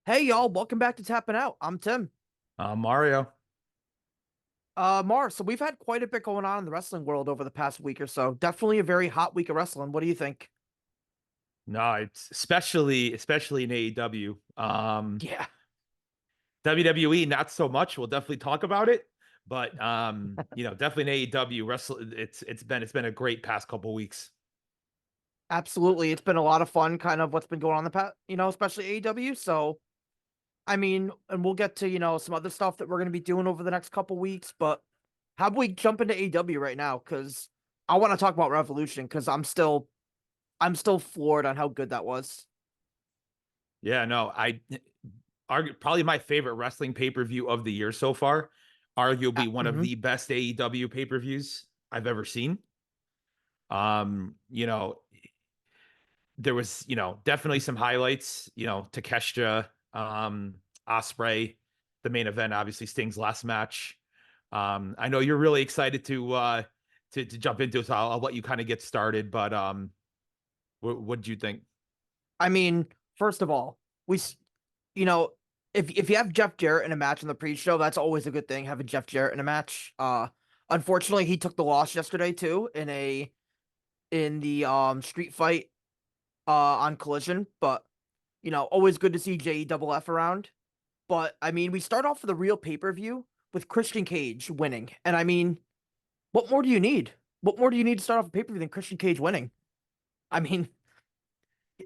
Hey y'all, welcome back to Tappin Out. I'm Tim. Mario. Mars, so we've had quite a bit going on in the wrestling world over the past week or so. Definitely a very hot week of wrestling. What do you think? No, it's especially in AEW. Yeah. WWE not so much. We'll definitely talk about it, but definitely in AEW wrestle. It's been a great past couple weeks. Absolutely. It's been a lot of fun, kind of what's been going on in the past, especially AEW. So, I mean, and we'll get to, some other stuff that we're going to be doing over the next couple weeks, but how about we jump into AEW right now? Because I want to talk about Revolution because I'm still floored on how good that was. Yeah, no, I argue probably my favorite wrestling pay-per-view of the year so far. Arguably one of Mm-hmm. the best AEW pay-per-views I've ever seen. Um, you know, there was, definitely some highlights, Takeshita, Osprey, the main event, obviously Sting's last match. I know you're really excited to jump into, so I'll let you kind of get started, but what did you think? I mean, first of all, you know, if you have Jeff Jarrett in a match in the pre-show, that's always a good thing, having Jeff Jarrett in a match. Unfortunately, he took the loss yesterday too in the street fight on Collision, but always good to see JEFF around. But I mean, we start off with a real pay-per-view with Christian Cage winning. And I mean, what more do you need? What more do you need to start off a pay-per-view than Christian Cage winning? I mean,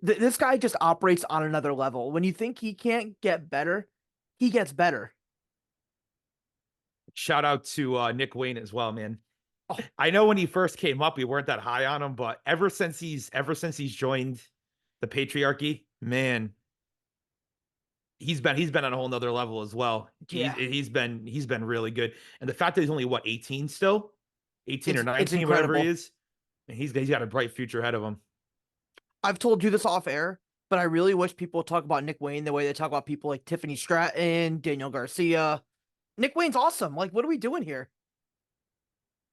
this guy just operates on another level. When you think he can't get better, he gets better. Shout out to Nick Wayne as well, man. Oh, I know when he first came up, we weren't that high on him, but ever since he's joined the patriarchy, man, he's been on a whole nother level as well. He's yeah, he's been really good. And the fact that he's only 18 still, 18 or it's 19, whatever he incredible. is, and he's got a bright future ahead of him. I've told you this off air, but I really wish people would talk about Nick Wayne the way they talk about people like Tiffany Stratton, Daniel Garcia. Nick Wayne's awesome. Like, what are we doing here?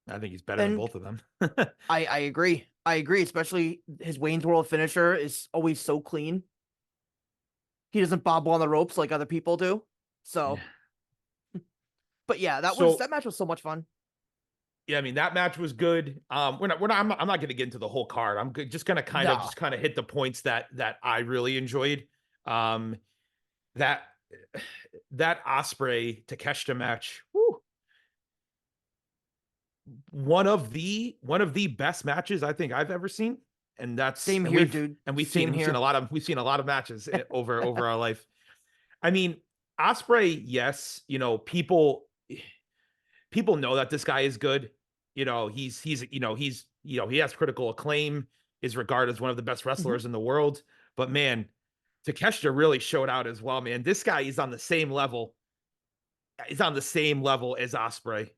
I think he's better than And both of them. I agree. I agree. Especially his Wayne's World finisher is always so clean. He doesn't bobble on the ropes like other people do. Yeah. So, but yeah, So that match was so much fun. yeah, I mean that match was good. We're not. I'm not going to get into the whole card. Just going to No, kind of hit the points that I really enjoyed. Um, that that Osprey Takeshita match. Whew, one of the best matches I think I've ever seen, and that's same and here, we've dude. and Same we've seen a here. lot of matches over our life. I mean, Osprey, yes, people know that this guy is good. He has critical acclaim, is regarded as one of the best Mhm. wrestlers in the world. But man, Takeshita really showed out as well, man. This guy is on the same level. He's on the same level as Osprey.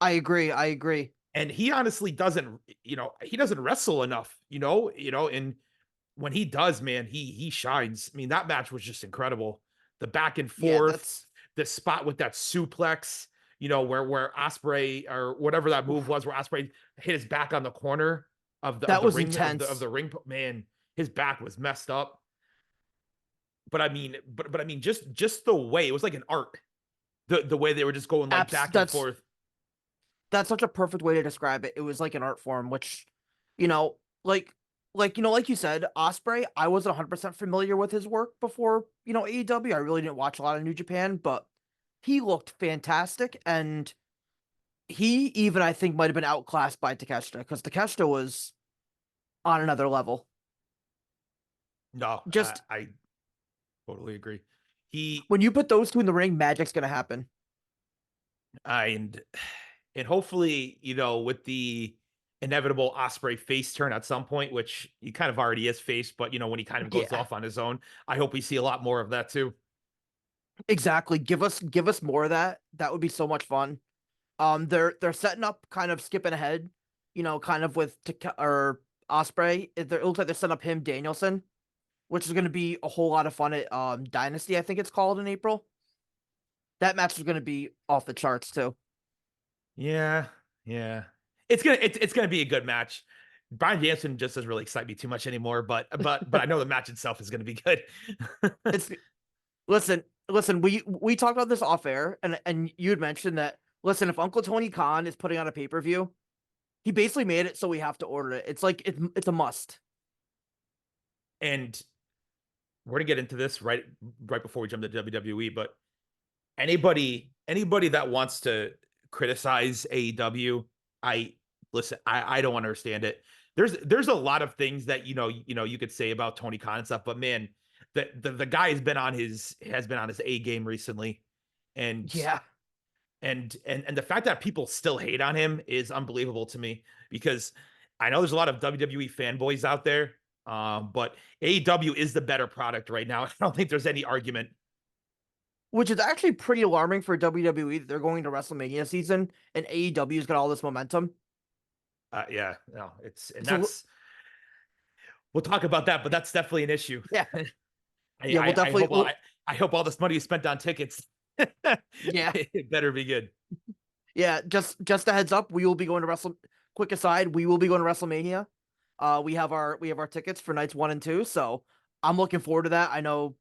I agree. I agree. And he honestly doesn't wrestle enough, and when he does, man, he shines. I mean, that match was just incredible. The back and Yeah, forth, the spot with that suplex, where Osprey or whatever that move oof, was, where Osprey hit his back on the corner of the that was ring of intense. the ring. Man, his back was messed up. But I mean, just the way it was like an art. The way they were just going like Apps. back and forth. That's such a perfect way to describe it. It was like an art form, which, you know, like like you said, Osprey. I wasn't 100% familiar with his work before AEW. I really didn't watch a lot of New Japan, but he looked fantastic, and he even I think might have been outclassed by Takeshita because Takeshita was on another level. No, Just I totally agree. He when you put those two in the ring, magic's gonna happen. I and hopefully, with the inevitable Osprey face turn at some point, which he kind of already is face, but when he kind of goes Yeah, off on his own, I hope we see a lot more of that too. exactly. Give us more of that. That would be so much fun. They're setting up, kind of skipping ahead, kind of with or Osprey. It looks like they're setting up him Danielson, which is going to be a whole lot of fun at Dynasty. I think it's called in April. That match is going to be off the charts too. Yeah, yeah. It's gonna be a good match. Brian Jansen just doesn't really excite me too much anymore, but I know the match itself is gonna be good. It's listen, we talked about this off air, and you had mentioned that, listen, if Uncle Tony Khan is putting on a pay-per-view, he basically made it so we have to order it. It's like it's a must. And we're gonna get into this right before we jump to WWE, but anybody that wants to criticize AEW, I listen, I don't understand it. There's a lot of things that you could say about Tony Khan and stuff, but man, the guy has been on his A game recently, and Yeah. and the fact that people still hate on him is unbelievable to me, because I know there's a lot of WWE fanboys out there, but AEW is the better product right now. I don't think there's any argument. Which is actually pretty alarming for WWE that they're going to WrestleMania season and AEW's got all this momentum. Yeah, no, and So that's we'll talk about that, but that's definitely an issue. yeah, I, yeah, we'll I, I definitely hope all, I hope all this money is spent on tickets. yeah, It better be good. yeah. Just a heads up, we will be going to Wrestle. Quick aside, we will be going to WrestleMania. We have our tickets for nights 1 and 2, so I'm looking forward to that. I know,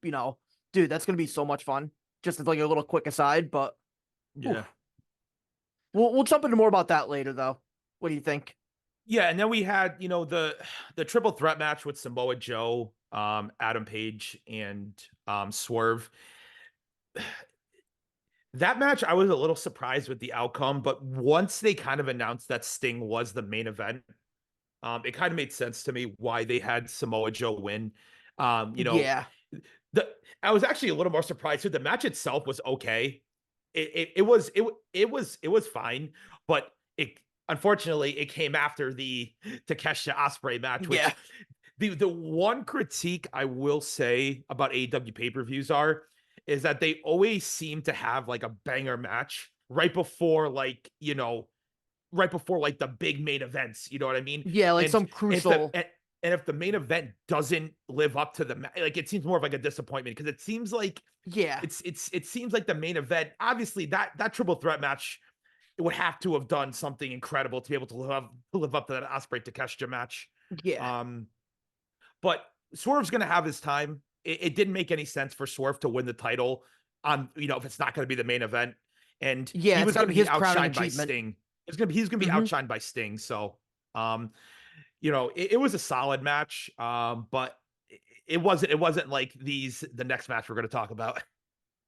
dude, that's gonna be so much fun. Just as like a little quick aside, but whew. Yeah. We'll jump into more about that later, though. What do you think? Yeah, and then we had, the triple threat match with Samoa Joe, Adam Page, and Swerve. That match, I was a little surprised with the outcome, but once they kind of announced that Sting was the main event, it kind of made sense to me why they had Samoa Joe win. Um, you know, Yeah, the I was actually a little more surprised too. The match itself was okay. It was fine, but it unfortunately it came after the Takeshita Osprey match, yeah, which the one critique I will say about AEW pay-per-views is that they always seem to have like a banger match right before like the big main events, you know what I mean? yeah. Like And some if the crucial. and if the main event doesn't live up to like it seems more of like a disappointment, because it seems like Yeah, it seems like the main event, obviously that triple threat match, it would have to have done something incredible to be able to live up to that Osprey Takeshita match. yeah, Um, but Swerve's gonna have his time. It didn't make any sense for Swerve to win the title on, if it's not gonna be the main event. And yeah. he It's was got to gonna be be his crowning outshined by achievement. Sting. He's gonna be Hmm. outshined by Sting. So um, it was a solid match. But it wasn't like the next match we're gonna talk about.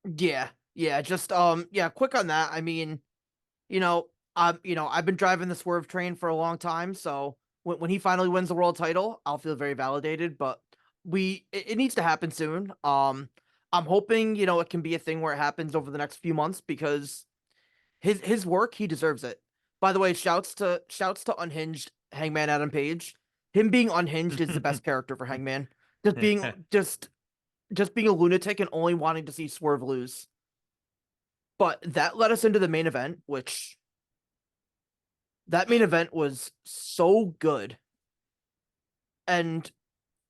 Yeah, yeah. Just yeah. Quick on that. I mean, I've been driving the Swerve train for a long time, so when he finally wins the world title, I'll feel very validated. But it needs to happen soon. I'm hoping it can be a thing where it happens over the next few months because his work, he deserves it. By the way, shouts to Unhinged Hangman Adam Page. Him being unhinged is the best character for Hangman. Just being just being a lunatic and only wanting to see Swerve lose. But that led us into the main event, which that main event was so good. And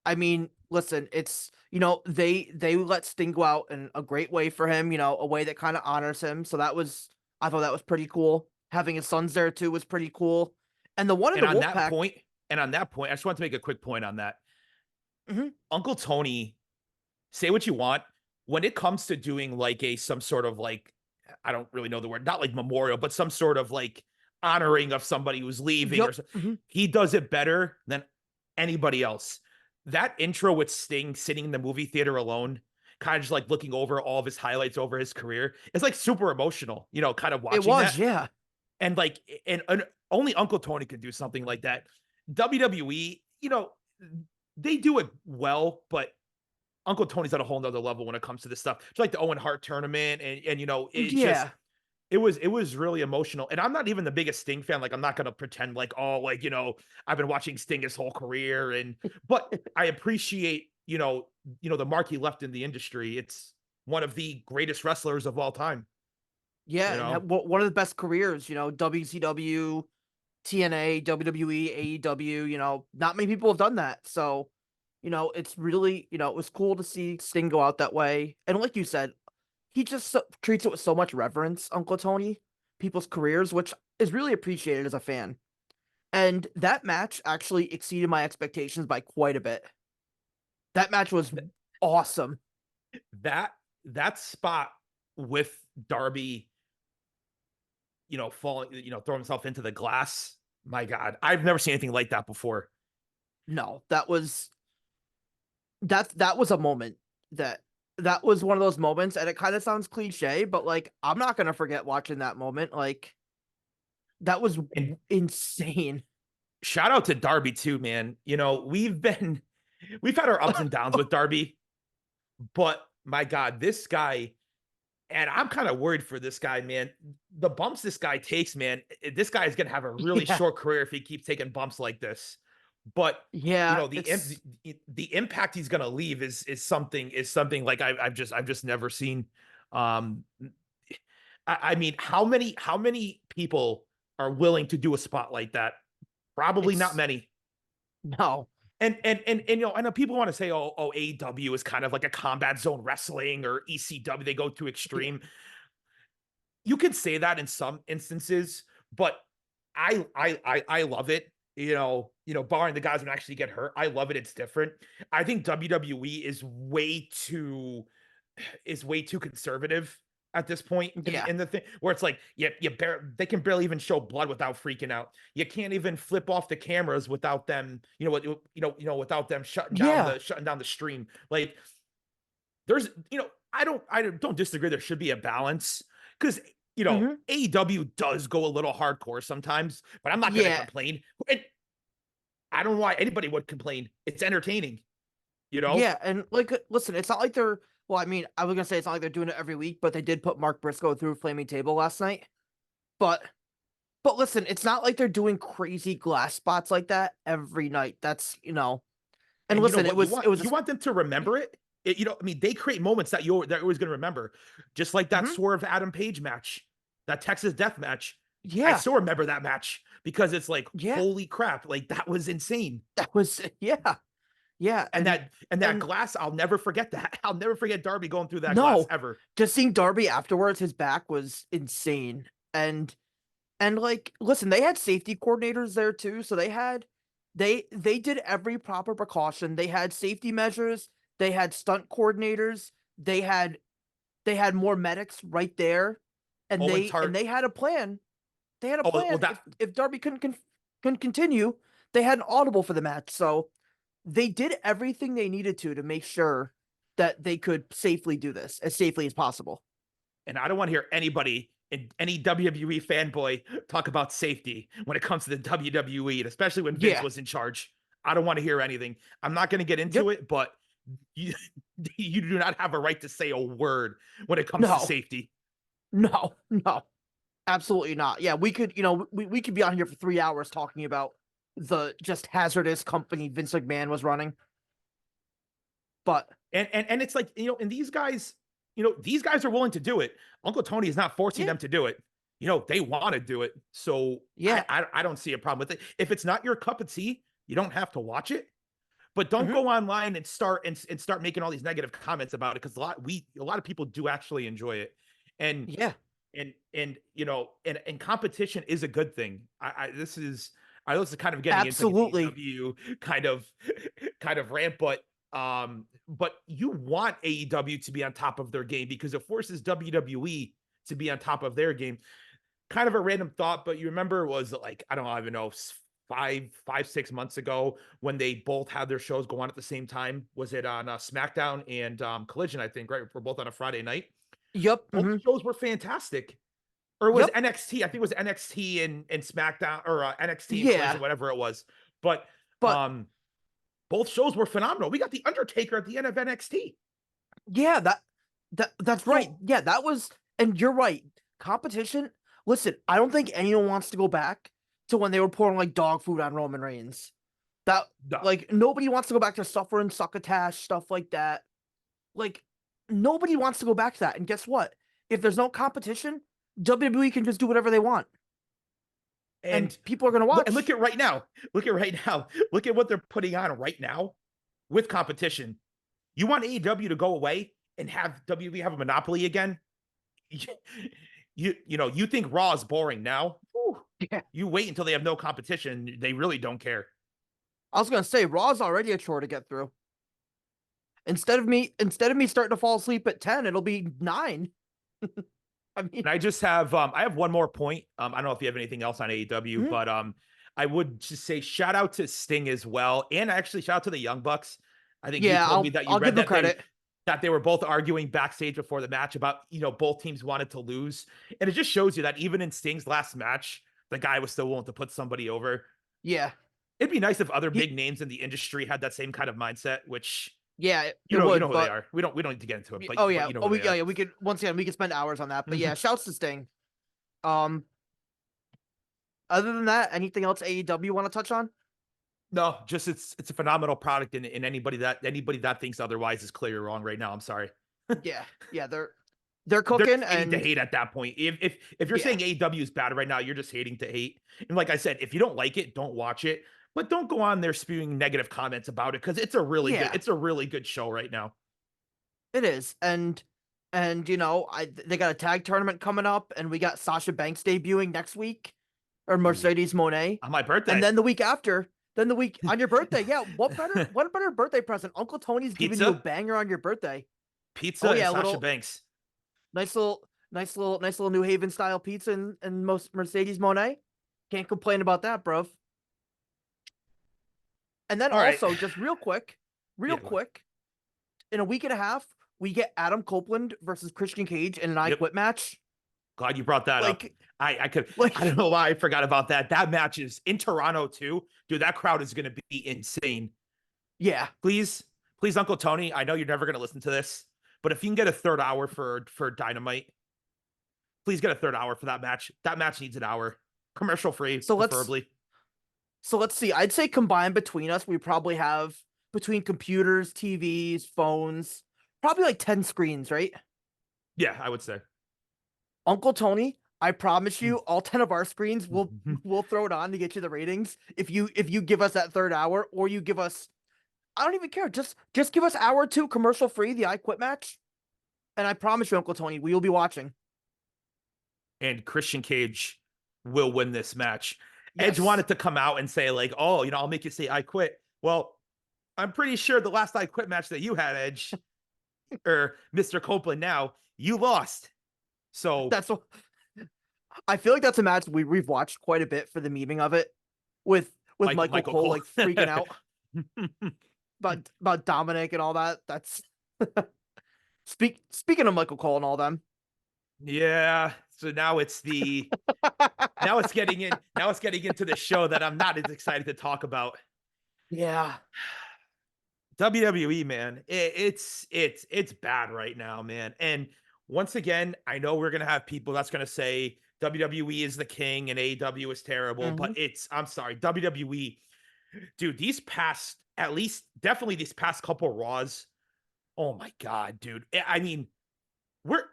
I mean, listen, it's they let Sting go out in a great way for him, a way that kind of honors him. So I thought that was pretty cool. Having his sons there too was pretty cool. And the one in and the on wolf that pack, point, and on that point, I just want to make a quick point on that. mhm, Uncle Tony, say what you want, when it comes to doing like some sort of like, I don't really know the word, not like memorial, but some sort of like honoring of somebody who's leaving, yep, mhm, he does it better than anybody else. That intro with Sting sitting in the movie theater alone, kind of just like looking over all of his highlights over his career, it's like super emotional, kind of it watching was, that. yeah, And only Uncle Tony could do something like that. WWE, they do it well, but Uncle Tony's at a whole nother level when it comes to this stuff. It's like the Owen Hart tournament, and yeah, it was really emotional. And I'm not even the biggest Sting fan. Like, I'm not gonna pretend like, oh, like, I've been watching Sting his whole career, but I appreciate, the mark he left in the industry. It's one of the greatest wrestlers of all time, yeah, you and know. one of the best careers, WCW, TNA, WWE, AEW, not many people have done that. So, it's really, it was cool to see Sting go out that way. And like you said, he just treats it with so much reverence, Uncle Tony, people's careers, which is really appreciated as a fan. And that match actually exceeded my expectations by quite a bit. That match was awesome. That that spot with Darby, falling, throwing himself into the glass. My God, I've never seen anything like that before. No, that was a moment that that was one of those moments, and it kind of sounds cliche, but like I'm not gonna forget watching that moment. Like that was And insane. shout out to Darby too, man. We've had our ups and downs with Darby, but my God, this guy, and I'm kind of worried for this guy, man. The bumps this guy takes, man, this guy is gonna have a really Yeah, short career if he keeps taking bumps like this. But yeah, the impact he's gonna leave is something like I've just never seen. Um, I mean, how many people are willing to do a spot like that? Probably not it's many. no, And I know people want to say, oh, AEW is kind of like a combat zone wrestling, or ECW, they go too yeah, extreme. You can say that in some instances, but I love it. Barring the guys who actually get hurt, I love it. It's different. I think WWE is way too conservative at this point in yeah, the thing, where it's like, they can barely even show blood without freaking out. You can't even flip off the cameras without them, without them yeah. shutting down the stream. Like, there's, I don't disagree. There should be a balance, because Hmm. AEW does go a little hardcore sometimes, but I'm not going to Yeah, complain. And I don't know why anybody would complain. It's entertaining, you know. yeah, and like, listen, it's not like they're. Well, I mean, I was gonna say it's not like they're doing it every week, but they did put Mark Briscoe through Flaming Table last night. But listen, it's not like they're doing crazy glass spots like that every night. And And you know listen, what? You it want was you want them to remember it. I mean, they create moments that you're always going to remember, just like that mhm, Swerve Adam Page match, that Texas Death match. I yeah, still remember that match because it's like, yeah, holy crap, like that was insane. that was yeah, yeah, And that and glass, I'll never forget that. I'll never forget Darby going through that glass no, ever. just seeing Darby afterwards, his back was insane, and like, listen, they had safety coordinators there too, so they did every proper precaution. They had safety measures, they had stunt coordinators, they had they had more medics right there, and Owen they Tart. had a plan. They had a Oh well, plan. that If Darby couldn't continue, they had an audible for the match. So they did everything they needed to make sure that they could safely do this as safely as possible. and I don't want to hear anybody in any WWE fanboy talk about safety when it comes to the WWE, and especially when Vince Yeah. was in charge. I don't want to hear anything. I'm not going to get into Yep. it, but you, you do not have a right to say a word when it comes to No. safety. No. No. Absolutely not. Yeah, we could be on here for 3 hours talking about the just hazardous company Vince McMahon was running. But And it's like, and these guys are willing to do it. Uncle Tony is not forcing yeah, them to do it. They want to do it. So I, yeah. I I don't see a problem with it. If it's not your cup of tea, you don't have to watch it. But don't Hmm. go online and start making all these negative comments about it, because a lot of people do actually enjoy it. And Yeah, and competition is a good thing. I know this is kind of getting into like an absolutely. AEW kind of rant, but you want AEW to be on top of their game, because it forces WWE to be on top of their game. Kind of a random thought, but you remember, was it like, I don't even know, 6 months ago, when they both had their shows go on at the same time? Was it on SmackDown and Collision? I think, right? We're both on a Friday night. Yep. Both Hmm. shows were fantastic. Or was Yep. NXT? I think it was NXT and SmackDown, or NXT and Yeah. Collision, whatever it was. But But both shows were phenomenal. We got the Undertaker at the end of NXT. yeah, that's right. So Yeah, that was, and you're right. Competition. Listen, I don't think anyone wants to go back to when they were pouring like dog food on Roman Reigns. That no, like nobody wants to go back to suffer and succotash stuff like that. Like nobody wants to go back to that. And guess what? If there's no competition, WWE can just do whatever they want, and and people are gonna look watch. at right now. Look at right now. Look at what they're putting on right now with competition. You want AEW to go away and have WWE have a monopoly again? You think Raw is boring now? Whew. Yeah, You wait until they have no competition. They really don't care. I was gonna say Raw's already a chore to get through. Instead of me starting to fall asleep at 10, it'll be 9. I mean, And I have one more point. I don't know if you have anything else on AEW, mhm. but I would just say shout out to Sting as well, and actually shout out to the Young Bucks. I think you Yeah, told me that you I'll give read them credit. that they were both arguing backstage before the match about both teams wanted to lose, and it just shows you that even in Sting's last match, the guy was still willing to put somebody over. Yeah, It'd be nice if other he, big names in the industry had that same kind of mindset, which yeah, it you know would, who they but are. We don't need to get into it, oh but yeah, you know oh who we they yeah, are. yeah we could once again we could spend hours on that, but yeah, shouts to Sting. Um, other than that, anything else AEW want to touch on? No, just it's a phenomenal product, and anybody that thinks otherwise is clearly wrong right now. I'm sorry. Yeah, yeah, they're They're cooking, just hating to and hate at that point. If you're yeah, saying AEW is bad right now, you're just hating to hate. And like I said, if you don't like it, don't watch it. But don't go on there spewing negative comments about it because yeah, it's a really good show right now. it is, and they got a tag tournament coming up, and we got Sasha Banks debuting next week, or Ooh, Mercedes Monet, on my and birthday. then the week after, then the week on your birthday. Yeah, what better birthday present? Uncle Tony's giving you a Pizza, banger on your birthday. pizza, Oh and yeah, Sasha little Banks. nice little New Haven style pizza and most Mercedes Monet. Can't complain about that, bro. And then All right. also, just real Yeah, go ahead. quick, in a week and a half, we get Adam Copeland versus Christian Cage in an I Yep. Quit match. Glad you brought that up. Like, I don't like, know why I forgot about that. That match is in Toronto too. Dude, that crowd is gonna be insane. yeah. Please, please, Uncle Tony. I know you're never gonna listen to this, but if you can get a third hour for Dynamite, please get a third hour for that match. That match needs an hour. Commercial free, So let's preferably. so let's see. I'd say combined between us, we probably have between computers, TVs, phones, probably like 10 screens, right? Yeah, I would say. Uncle Tony, I promise you, all 10 of our screens we'll throw it on to get you the ratings. If you give us that third hour, or you give us, I don't even care. Just give us hour two commercial free, the I Quit match. And I promise you, Uncle Tony, we will be watching. And Christian Cage will win this match. Edge Yes. wanted to come out and say, like, oh, I'll make you say I quit. Well, I'm pretty sure the last I quit match that you had, Edge, or Mr. Copeland now, you lost. So That's what I feel like that's a match we've watched quite a bit for the memeing of it with Michael Michael Cole Cole. like freaking out about Dominic and all that. That's speaking of Michael Cole and all them. Yeah. So now it's getting into the show that I'm not as excited to talk about. Yeah. WWE, man. It's bad right now, man. And once again, I know we're gonna have people that's gonna say WWE is the king and AEW is terrible, but Hmm. I'm sorry, WWE, dude, at least definitely these past couple Raws. Oh my god, dude. I mean, we're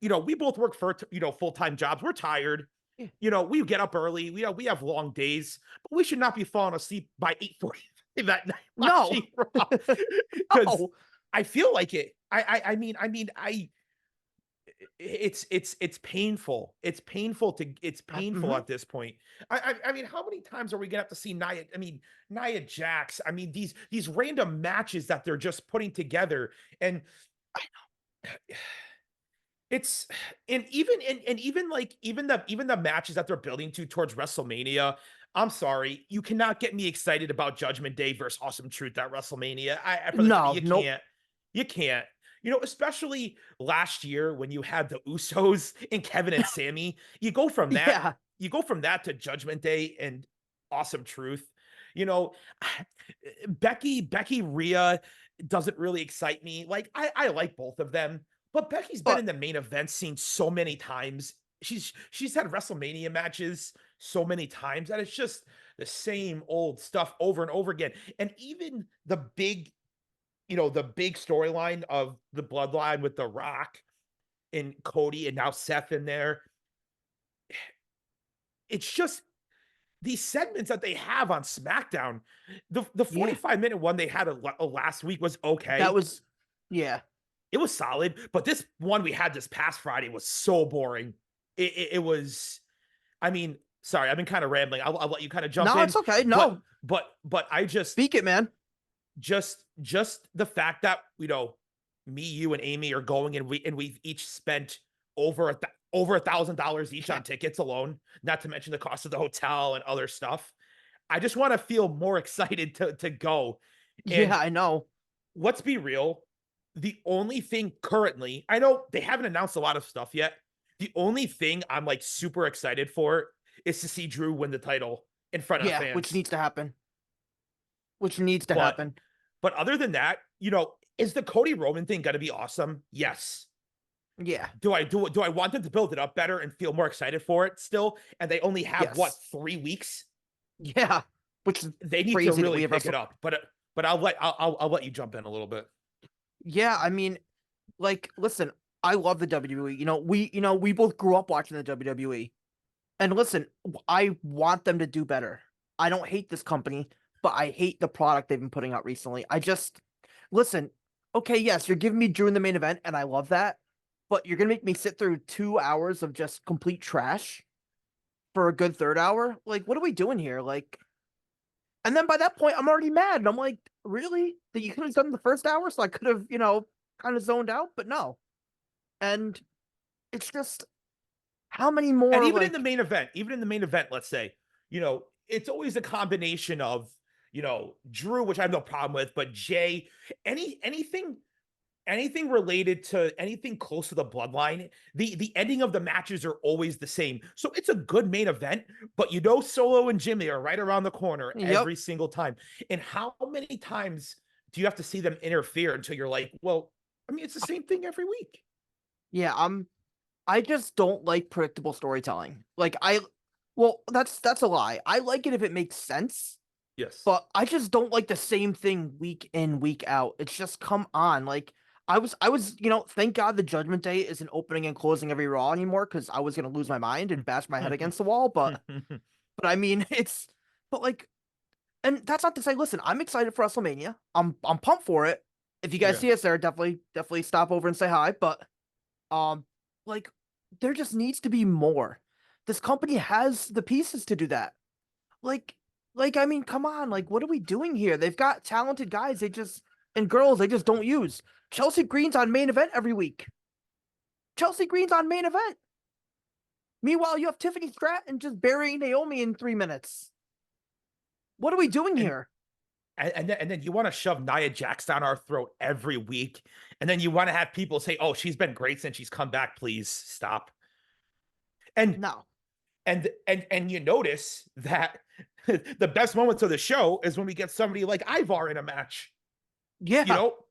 we both work for full-time jobs. We're tired. Yeah. We get up early. We have long days, but we should not be falling asleep by 8:40 that night No. watching Raw because No. I feel like it. I it's painful. It's painful Hmm. at this point. I mean, how many times are we gonna have to see Nia? I mean, Nia Jax. I mean, these random matches that they're just putting together, and it's and even like even the matches that they're building to towards WrestleMania. I'm sorry, you cannot get me excited about Judgment Day versus Awesome Truth at WrestleMania. No. You Nope. can't, you can't. Especially last year when you had the Usos and Kevin and Sammy. Yeah. You go from that to Judgment Day and Awesome Truth. You know, Becky Rhea doesn't really excite me. Like I like both of them, but Becky's been in But the main event scene so many times. She's had WrestleMania matches so many times that it's just the same old stuff over and over again. And even the big storyline of the bloodline with The Rock and Cody and now Seth in there. It's just these segments that they have on SmackDown. The yeah, 45-minute one they had a last week was that okay. was yeah. It was solid, but this one we had this past Friday was so boring. It was. I mean, sorry, I've been kind of rambling. I'll let you kind of jump No, in, it's okay. but No. but I just Speak it, man. just the fact that, me, you, and Amy are going, and we've each spent over $1,000 each Yeah. on tickets alone, not to mention the cost of the hotel and other stuff. I just want to feel more excited to go. Yeah, And I know. let's be real, the only thing currently, I know they haven't announced a lot of stuff yet. The only thing I'm like super excited for is to see Drew win the title in front of Yeah, which fans. needs to happen. Which needs to But happen. other than that, is the Cody Roman thing going to be awesome? Yes. Yeah. Do I want them to build it up better and feel more excited for it still? And they only have what, Yes. 3 weeks? Yeah. Which is They need to crazy that really we have pick it Wrestle. up. But I'll let you jump in a little bit. Yeah, I mean, like, listen, I love the WWE. We both grew up watching the WWE. And listen, I want them to do better. I don't hate this company, but I hate the product they've been putting out recently. I just listen, okay, yes, you're giving me Drew in the main event, and I love that, but you're gonna make me sit through 2 hours of just complete trash for a good third hour? Like, what are we doing here? Like, and then by that point, I'm already mad. And I'm like, really? That you could have done the first hour so I could have, kind of zoned out, but no. And it's just how many And more like even in the main event, let's say, it's always a combination of, Drew, which I have no problem with, but Jay, anything related to anything close to the bloodline, the ending of the matches are always the same. So it's a good main event, but Solo and Jimmy are right around the corner yep. every single time. And how many times do you have to see them interfere until you're like, well, I mean, it's the same thing every week. Yeah, I just don't like predictable storytelling. Well, that's a lie. I like it if it makes sense, Yes. but I just don't like the same thing week in, week out. It's just come on. Like I was, thank God the Judgment Day isn't opening and closing every Raw anymore because I was gonna lose my mind and bash my head against the wall. But I mean, but like, and that's not to say. Listen, I'm excited for WrestleMania. I'm pumped for it. If you guys Yeah. see us there, definitely stop over and say hi. But um, like, there just needs to be more. This company has the pieces to do that. Like, I mean, come on. Like, what are we doing here? They've got talented guys. And girls they just don't use. Chelsea Green's on main event every week. Chelsea Green's on main event. Meanwhile, you have Tiffany Stratton just burying Naomi in 3 minutes. What are we doing And here? and then you want to shove Nia Jax down our throat every week, and then you want to have people say, "Oh, she's been great since she's come back. Please stop." And No. and you notice that the best moments of the show is when we get somebody like Ivar in a match, you Yeah, know,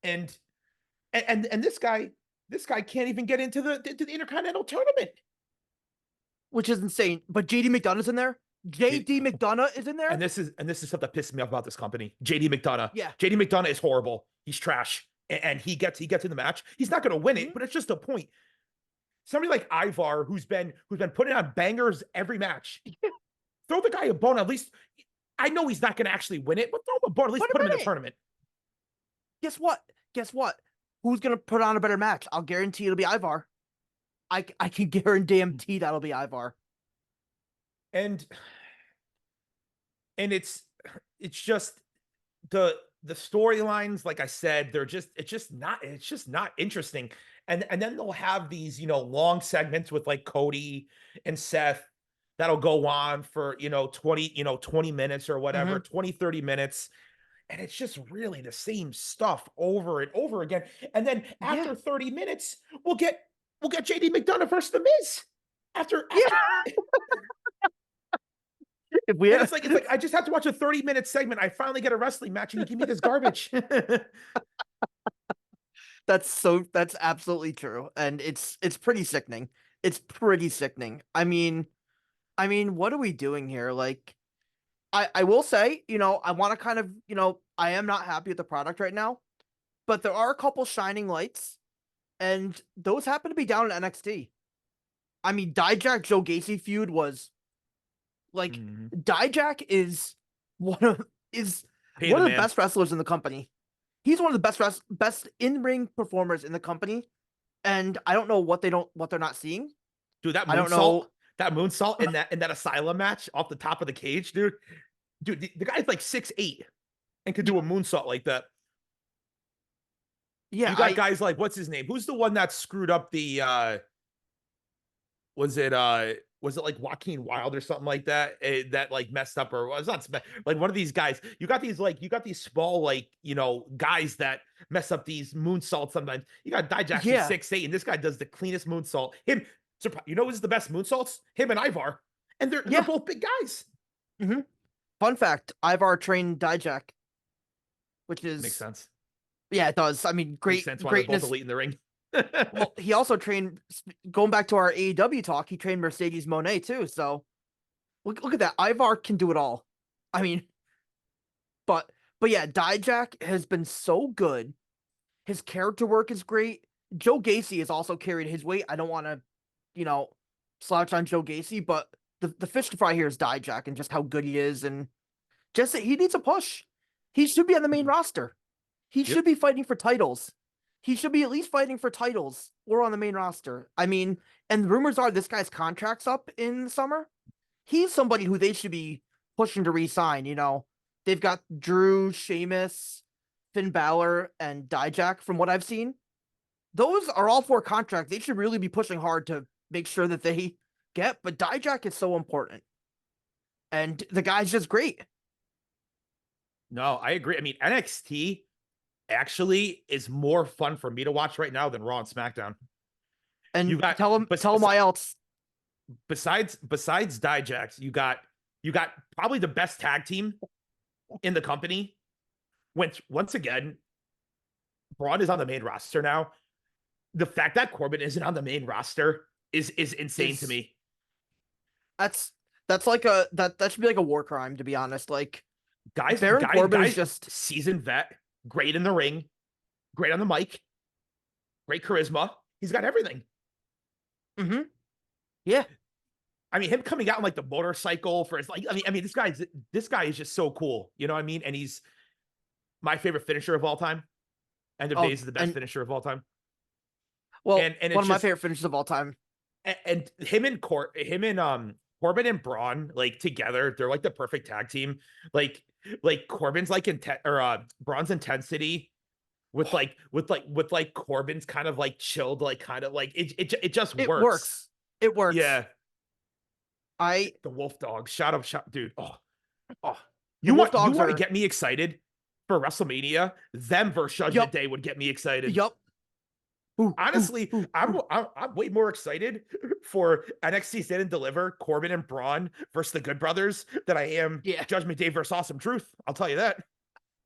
and and this guy can't even get into the Intercontinental Tournament. which is insane. But JD McDonough's in there. JD McDonough is in And there. this is something that pisses me off about this company. JD McDonough. Yeah. JD McDonough is horrible. He's trash. And he gets in the match. He's not going to win it, Mhm. but it's just a point. Somebody like Ivar, who's been putting on bangers every match, throw the guy a bone. At least I know he's not going to actually win it, but throw him a bone. At least Put put him in him the in it. tournament. Guess what? Guess what? Who's gonna put on a better match? I'll guarantee it'll be Ivar. I can guarantee that'll be Ivar. And it's just the storylines, like I said, it's just not interesting. And then they'll have these, long segments with like Cody and Seth that'll go on for, 20 minutes or whatever, Mm-hmm. 20-30 minutes. And it's just really the same stuff over and over again. And then Yeah. after 30 minutes, we'll get JD McDonough versus the Miz. After Yeah. If we And it's like I just have to watch a 30-minute segment. I finally get a wrestling match and you give me this garbage. that's absolutely true. And it's pretty sickening. It's pretty sickening. I mean, what are we doing here? Like, I will say, I want to kind of, I am not happy with the product right now, but there are a couple shining lights, and those happen to be down in NXT. I mean, Dijak Joe Gacy feud was like Mhm. Dijak one of is Pay one the of the man. best wrestlers in the company. He's one of the best in ring performers in the company, and I don't know what they're not seeing. Dude, I don't know. that moonsault in that asylum match off the top of the cage, dude. Dude, the guy's like 6'8". and could do a moonsault like that. Yeah, You got guys like, what's his name? Who's the one that screwed up the was it like Joaquin Wild or something like that, that like messed up, or was not like one of these guys. You got these small, like, guys that mess up these moonsaults sometimes. You got Dijak who's yeah, 6'8", and this guy does the cleanest moonsault. Who's the best moonsaults? Him and Ivar. And they're yeah. both big guys. hmm Fun fact: Ivar trained Dijak, which Makes is sense. yeah, it does. I mean, Makes sense why they're both greatness. elite in the ring. Well, he also trained. Going back to our AEW talk, he trained Mercedes Monet too. So look at that. Ivar can do it all. I mean, but yeah, Dijak has been so good. His character work is great. Joe Gacy has also carried his weight. I don't want to, you know, slouch on Joe Gacy, but the fish to fry here is Dijak and just how good he is, and just that he needs a push. He should be on the main roster. He Yep. should be fighting for titles. He should be at least fighting for titles or on the main roster. I mean, and rumors are this guy's contract's up in the summer. He's somebody who they should be pushing to re-sign. They've got Drew, Sheamus, Finn Balor, and Dijak. From what I've seen, those are all 4 contracts. They should really be pushing hard to make sure that they get. But Dijak is so important, and the guy's just great. No, I agree. I mean, NXT actually is more fun for me to watch right now than Raw and SmackDown. You And got tell him why else. besides Dijaks, you got probably the best tag team in the company. Which, once again, Braun is on the main roster now. The fact that Corbin isn't on the main roster is insane to Is me. that's like that should be like a war crime, to be honest. Like Guys, Baron guys, Corbin is guys, just seasoned vet, great in the ring, great on the mic, great charisma. He's got everything. mm-hmm. Yeah. I mean, him coming out on like the motorcycle for his, like, I mean, this guy is just so cool. You know what I mean? And he's my favorite finisher of all time. End of Oh, Days is the best and finisher of all time. well, And one it's of my just favorite finishes of all time. and Corbin and Braun, like, together, they're like the perfect tag team. Like Corbin's like Braun's intensity with Corbin's kind of like chilled, like kind of like it just It works. works. It works. Yeah. I The Wolf Dog. Shout, dude. Oh. the You Wolf want Dogs to are get me excited for WrestleMania? Them versus Judgment yup, Day would get me excited. yup. Ooh, ooh, Honestly, ooh, I'm, ooh. I'm I'm way more excited for NXT Stand and Deliver, Corbin and Braun versus the Good Brothers than I am Yeah, Judgment Day versus Awesome Truth. I'll tell you that.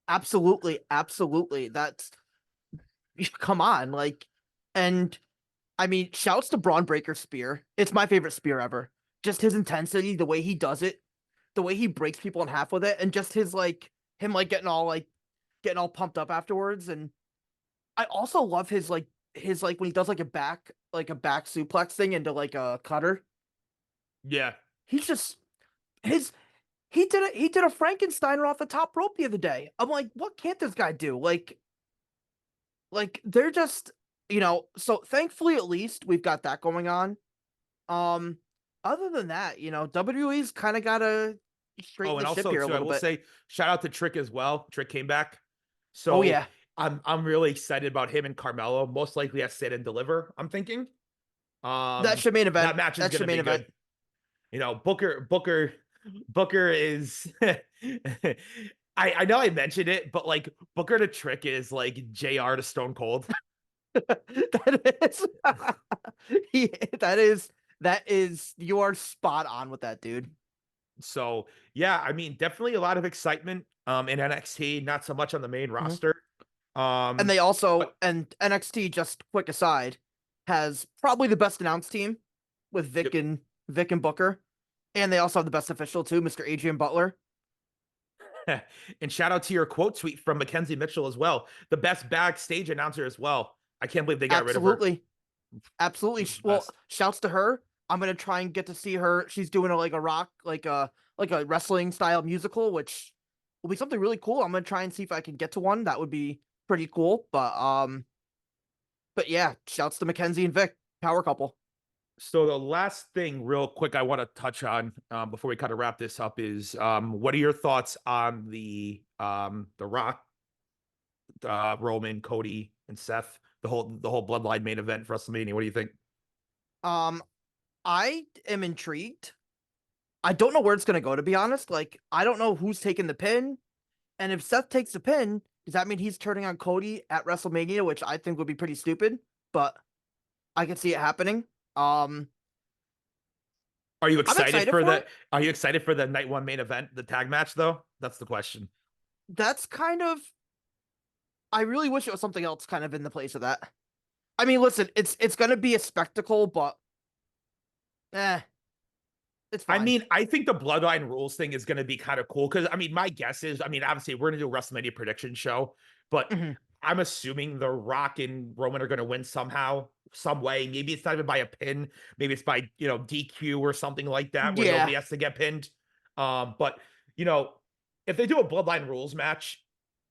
absolutely, absolutely. That's come on, like, and I mean, shouts to Braun Breaker's spear. It's my favorite spear ever. Just his intensity, the way he does it, the way he breaks people in half with it, and just his like him like getting all pumped up afterwards. And I also love his like when he does like a back suplex thing into like a cutter. Yeah. He's just his he did a Frankensteiner off the top rope the other day. I'm like, what can't this guy do? Like they're just so thankfully at least we've got that going on. Um Other than that, WWE's kind of gotta straighten Oh, the and ship also here a too, I little will bit. say shout out to Trick as well. Trick came back, Oh so yeah. I'm really excited about him and Carmelo. Most likely at Stand and Deliver. I'm thinking. That should main event. That match is That should gonna main be event. good. Booker is I know I mentioned it, but like Booker to Trick is like JR to Stone Cold. That is he, that is you are spot on with that, dude. So yeah, I mean, definitely a lot of excitement in NXT, not so much on the main Mhm. roster. And they But also and NXT, just quick aside, has probably the best announced team with yep. Vic and Booker. And they also have the best official too, Mr. Adrian Butler. And shout out to your quote tweet from Mackenzie Mitchell as well. The best backstage announcer as well. I can't believe they got rid of her. Absolutely. Absolutely. She's the Well, best. shouts to her. I'm gonna try and get to see her. She's doing like a rock, like a wrestling style musical, which will be something really cool. I'm gonna try and see if I can get to one. That would be pretty cool. But yeah, shouts to Mackenzie and Vic, power couple. So the last thing, real quick, I want to touch on before we kind of wrap this up is what are your thoughts on the Rock, Roman, Cody, and Seth, the whole Bloodline main event for WrestleMania? What do you think? Um, I am intrigued. I don't know where it's gonna go, to be honest. Like, I don't know who's taking the pin, and if Seth takes the pin, does that mean he's turning on Cody at WrestleMania, which I think would be pretty stupid, but I can see it happening. Um, Are you I'm excited excited for for the it. Are you excited for the night one main event, the tag match though? That's the question. That's kind of. I really wish it was something else, kind of in the place of that. I mean, listen, it's gonna be a spectacle, but eh, it's I fine. mean, I think the Bloodline Rules thing is going to be kind of cool because I mean, my guess is, I mean, obviously we're going to do a WrestleMania prediction show, but Mhm. I'm assuming The Rock and Roman are going to win somehow, some way. Maybe it's not even by a pin, maybe it's by DQ or something like that, where nobody Yeah, has to get pinned. But you know, if they do a Bloodline Rules match,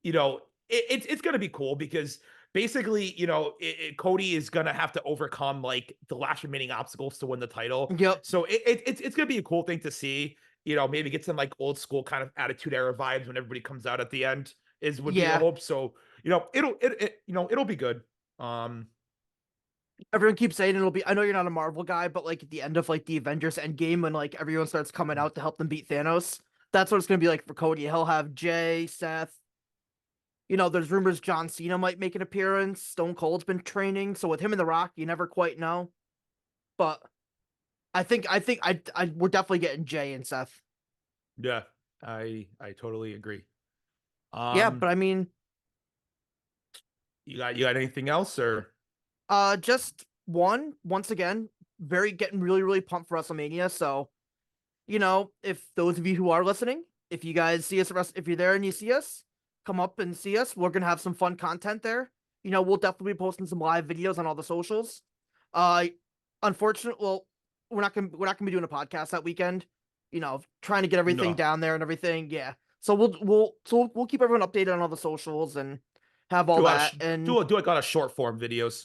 it's going to be cool because basically, Cody is gonna have to overcome like the last remaining obstacles to win the title. yep, So it's gonna be a cool thing to see. Maybe get some like old school kind of attitude era vibes when everybody comes out at the end would be the yeah. hope. So it'll be good. Um, Everyone keeps saying it'll be. I know you're not a Marvel guy, but like at the end of like the Avengers Endgame, when like everyone starts coming out to help them beat Thanos, that's what it's gonna be like for Cody. He'll have Jay, Seth. There's rumors John Cena might make an appearance. Stone Cold's been training, so with him and The Rock, you never quite know. But I we're definitely getting Jay and Seth. yeah, I totally agree. Yeah, Um, but I mean, you got anything else or just once again, very getting really really pumped for WrestleMania. So if those of you who are listening, if you guys see us, if you're there and you see us, come up and see us. We're gonna have some fun content there. We'll definitely be posting some live videos on all the socials. Uh, unfortunately, well, we're not gonna be doing a podcast that weekend. Trying to get everything no? down there and everything. Yeah. So we'll keep everyone updated on all the socials and have all Do a lot of that. And do a lot of short form videos.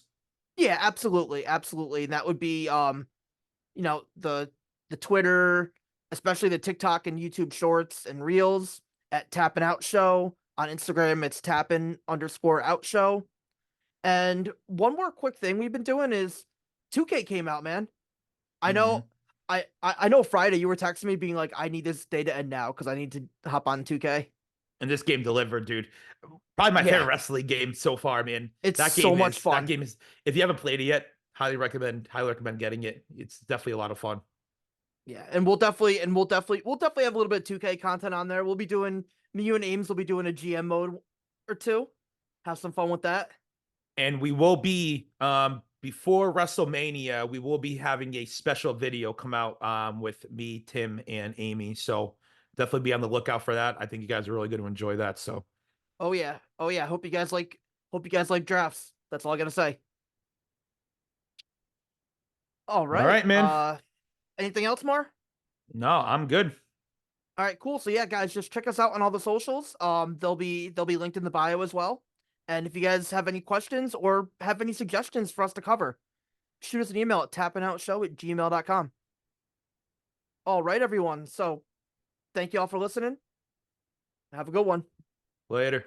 yeah, absolutely, absolutely. And that would be the Twitter, especially the TikTok and YouTube shorts and reels at Tappin Out Show. On Instagram, it's Tappin_Out Show. And one more quick thing we've been doing is 2K came out, man. I Mm-hmm. know I know Friday you were texting me being like, I need this day to end now because I need to hop on 2K. And this game delivered, dude. Probably my Yeah, favorite wrestling game so far, man. it's That so game much is that fun. game is if you haven't played it yet, highly recommend getting it. It's definitely a lot of fun. Yeah, and we'll definitely have a little bit of 2K content on there. We'll be doing me, you and Ames will be doing a GM mode or two. Have some fun with that. And we will be before WrestleMania, we will be having a special video come out with me, Tim, and Amy. So definitely be on the lookout for that. I think you guys are really going to enjoy that. So Oh yeah. Oh yeah. Hope you guys like drafts. That's all I gotta say. All all right. right, man. Anything else, more? No, I'm good. All right, cool. So yeah, guys, just check us out on all the socials. They'll be linked in the bio as well. And if you guys have any questions or have any suggestions for us to cover, shoot us an email at tappinoutshow@gmail.com. All right, everyone. So thank you all for listening. Have a good one. Later.